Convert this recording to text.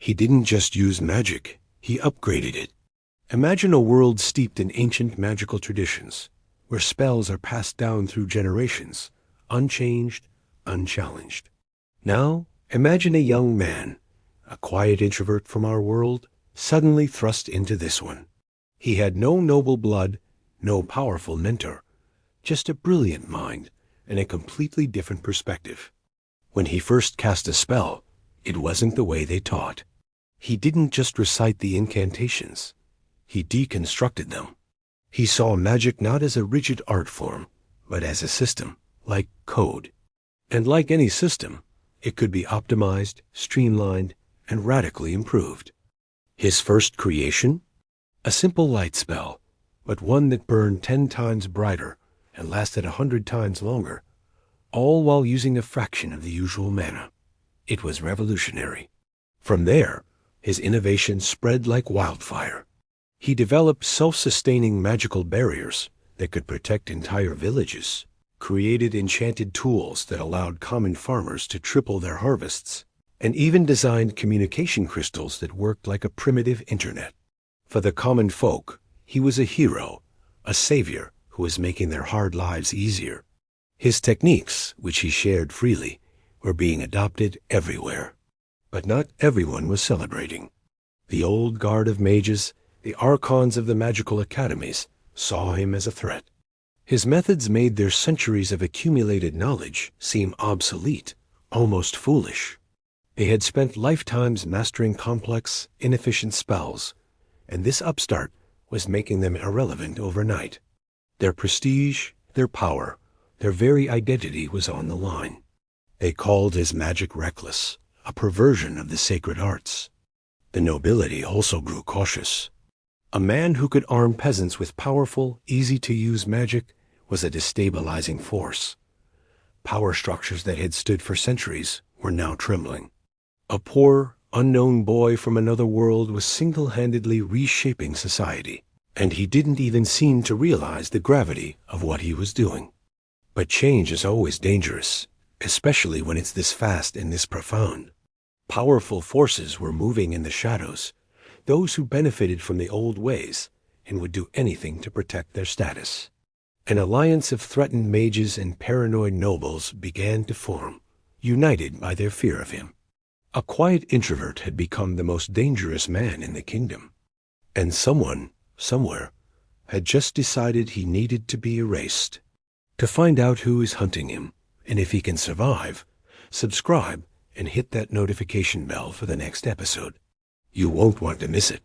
He didn't just use magic, he upgraded it. Imagine a world steeped in ancient magical traditions, where spells are passed down through generations, unchanged, unchallenged. Now, imagine a young man, a quiet introvert from our world, suddenly thrust into this one. He had no noble blood, no powerful mentor, just a brilliant mind and a completely different perspective. When he first cast a spell, it wasn't the way they taught. He didn't just recite the incantations. He deconstructed them. He saw magic not as a rigid art form, but as a system, like code. And like any system, it could be optimized, streamlined, and radically improved. His first creation? A simple light spell, but one that burned 10 times brighter and lasted 100 times longer, all while using a fraction of the usual mana. It was revolutionary. From there, his innovation spread like wildfire. He developed self-sustaining magical barriers that could protect entire villages, created enchanted tools that allowed common farmers to triple their harvests, and even designed communication crystals that worked like a primitive internet. For the common folk, he was a hero, a savior who was making their hard lives easier. His techniques, which he shared freely, were being adopted everywhere. But not everyone was celebrating. The old guard of mages, the archons of the magical academies, saw him as a threat. His methods made their centuries of accumulated knowledge seem obsolete, almost foolish. They had spent lifetimes mastering complex, inefficient spells, and this upstart was making them irrelevant overnight. Their prestige, their power, their very identity was on the line. They called his magic reckless, a perversion of the sacred arts. The nobility also grew cautious. A man who could arm peasants with powerful, easy-to-use magic was a destabilizing force. Power structures that had stood for centuries were now trembling. A poor, unknown boy from another world was single-handedly reshaping society, and he didn't even seem to realize the gravity of what he was doing. But change is always dangerous, especially when it's this fast and this profound. Powerful forces were moving in the shadows, those who benefited from the old ways and would do anything to protect their status. An alliance of threatened mages and paranoid nobles began to form, united by their fear of him. A quiet introvert had become the most dangerous man in the kingdom, and someone, somewhere, had just decided he needed to be erased. To find out who is hunting him, and if he can survive, subscribe and hit that notification bell for the next episode. You won't want to miss it.